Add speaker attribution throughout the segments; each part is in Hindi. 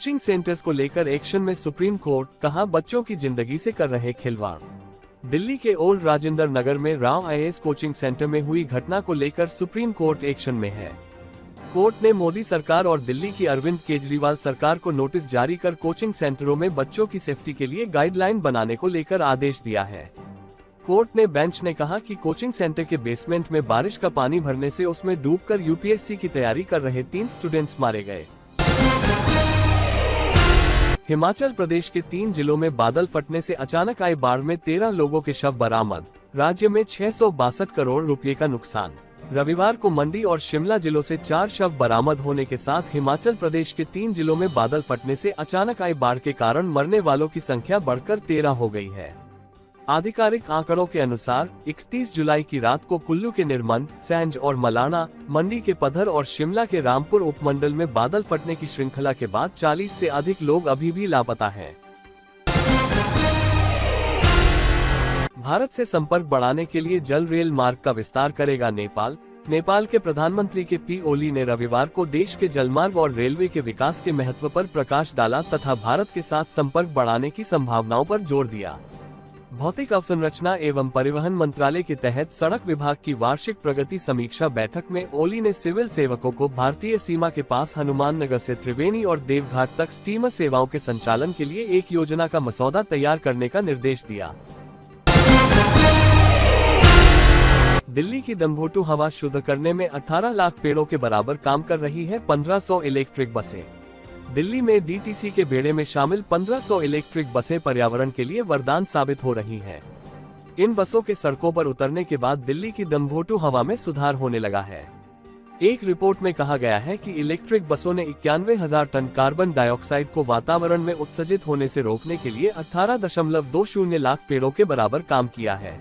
Speaker 1: कोचिंग सेंटर्स को लेकर एक्शन में सुप्रीम कोर्ट, कहा बच्चों की जिंदगी से कर रहे खिलवाड़। दिल्ली के ओल्ड राजेंद्र नगर में राव IAS कोचिंग सेंटर में हुई घटना को लेकर सुप्रीम कोर्ट एक्शन में है। कोर्ट ने मोदी सरकार और दिल्ली की अरविंद केजरीवाल सरकार को नोटिस जारी कर कोचिंग सेंटरों में बच्चों की सेफ्टी के लिए गाइडलाइन बनाने को लेकर आदेश दिया है। कोर्ट ने बेंच ने कहा कि कोचिंग सेंटर के बेसमेंट में बारिश का पानी भरने से उसमें डूबकर UPSC की तैयारी कर रहे 3 स्टूडेंट्स मारे गए। हिमाचल प्रदेश के 3 जिलों में बादल फटने से अचानक आई बाढ़ में 13 लोगों के शव बरामद। राज्य में 662 करोड़ रुपए का नुकसान। रविवार को मंडी और शिमला जिलों से 4 शव बरामद होने के साथ हिमाचल प्रदेश के 3 जिलों में बादल फटने से अचानक आई बाढ़ के कारण मरने वालों की संख्या बढ़कर 13 हो गई है। आधिकारिक आंकड़ों के अनुसार 31 जुलाई की रात को कुल्लू के निर्मंड, सैंज और मलाना, मंडी के पधर और शिमला के रामपुर उपमंडल में बादल फटने की श्रृंखला के बाद 40 से अधिक लोग अभी भी लापता हैं। भारत से संपर्क बढ़ाने के लिए जल रेल मार्ग का विस्तार करेगा नेपाल। नेपाल के प्रधानमंत्री के ओली ने रविवार को देश के जलमार्ग और रेलवे के विकास के महत्व पर प्रकाश डाला तथा भारत के साथ संपर्क बढ़ाने की संभावनाओं पर जोर दिया। भौतिक अवसंरचना एवं परिवहन मंत्रालय के तहत सड़क विभाग की वार्षिक प्रगति समीक्षा बैठक में ओली ने सिविल सेवकों को भारतीय सीमा के पास हनुमान नगर से त्रिवेणी और देवघाट तक स्टीमर सेवाओं के संचालन के लिए एक योजना का मसौदा तैयार करने का निर्देश दिया। दिल्ली की दमघोटू हवा शुद्ध करने में 18 लाख पेड़ों के बराबर काम कर रही है 1500 इलेक्ट्रिक बसें। दिल्ली में DTC के बेड़े में शामिल 1500 इलेक्ट्रिक बसें पर्यावरण के लिए वरदान साबित हो रही हैं। इन बसों के सड़कों पर उतरने के बाद दिल्ली की दमघोटू हवा में सुधार होने लगा है। एक रिपोर्ट में कहा गया है कि इलेक्ट्रिक बसों ने 91,000 टन कार्बन डाइऑक्साइड को वातावरण में उत्सर्जित होने से रोकने के लिए 18.20 लाख पेड़ों के बराबर काम किया है।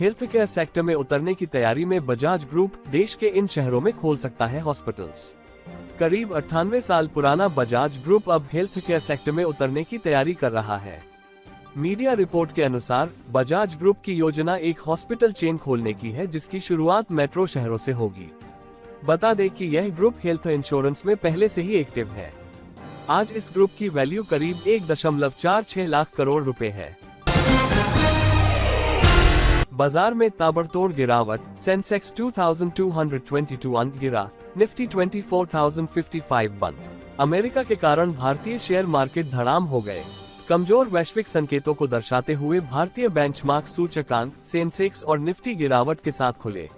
Speaker 1: हेल्थ केयर सेक्टर में उतरने की तैयारी में बजाज ग्रुप देश के इन शहरों में खोल सकता है हॉस्पिटल्स। करीब 98 साल पुराना बजाज ग्रुप अब हेल्थ केयर सेक्टर में उतरने की तैयारी कर रहा है। मीडिया रिपोर्ट के अनुसार बजाज ग्रुप की योजना एक हॉस्पिटल चेन खोलने की है, जिसकी शुरुआत मेट्रो शहरों से होगी। बता दें कि यह ग्रुप हेल्थ इंश्योरेंस में पहले से ही एक्टिव है। आज इस ग्रुप की वैल्यू करीब 1.46 लाख करोड़ रुपए है। बाजार में ताबड़तोड़ गिरावट, सेंसेक्स 2222 अंक गिरा, निफ्टी 24,055 बंद। अमेरिका के कारण भारतीय शेयर मार्केट धड़ाम हो गए। कमजोर वैश्विक संकेतों को दर्शाते हुए भारतीय बेंचमार्क सूचकांक सेंसेक्स और निफ्टी गिरावट के साथ खुले।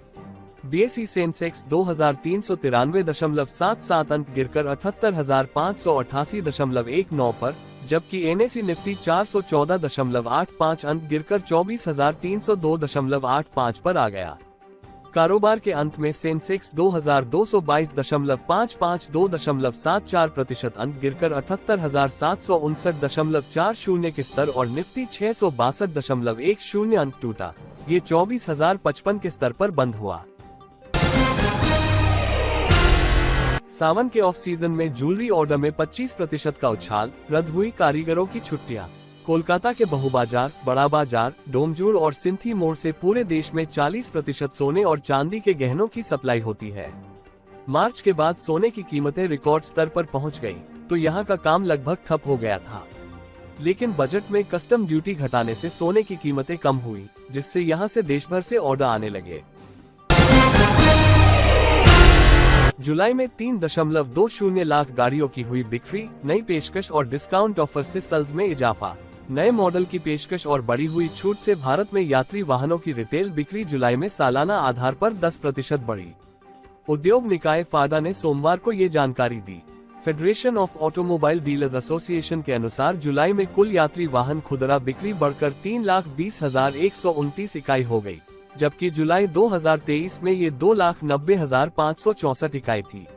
Speaker 1: BSE सेंसेक्स 2393.77 अंक गिरकर 78,588.19 पर, जबकि NSE निफ्टी 414.85 अंक गिरकर 24,302.85 पर आ गया। कारोबार के अंत में सेंसेक्स 2,222.55 2.74% अंक गिरकर 78,759.40 के स्तर और निफ्टी 662.10 अंक टूटा। ये 24,055 के स्तर पर बंद हुआ। सावन के ऑफ सीजन में ज्वेलरी ऑर्डर में 25% का उछाल, रद्द हुई कारीगरों की छुट्टियां। कोलकाता के बहुबाजार, बड़ा बाजार, डोमजूड़ और सिंथी मोड़ से पूरे देश में 40% सोने और चांदी के गहनों की सप्लाई होती है। मार्च के बाद सोने की कीमतें रिकॉर्ड स्तर पर पहुंच गई, तो यहां का काम लगभग ठप हो गया था। लेकिन बजट में कस्टम ड्यूटी घटाने से सोने की कीमतें कम हुई, जिससे यहां से देश भर से ऑर्डर आने लगे। जुलाई में 3.20 लाख गाड़ियों की हुई बिक्री। नई पेशकश और डिस्काउंट ऑफर से सेल्स में इजाफा। नए मॉडल की पेशकश और बढ़ी हुई छूट से भारत में यात्री वाहनों की रिटेल बिक्री जुलाई में सालाना आधार पर 10% बढ़ी। उद्योग निकाय फाडा ने सोमवार को ये जानकारी दी। Federation of automobile dealers association के अनुसार जुलाई में कुल यात्री वाहन खुदरा बिक्री बढ़कर 3,20,129 इकाई हो गई, जबकि जुलाई 2023 में ये 2,90,564 इकाई थी।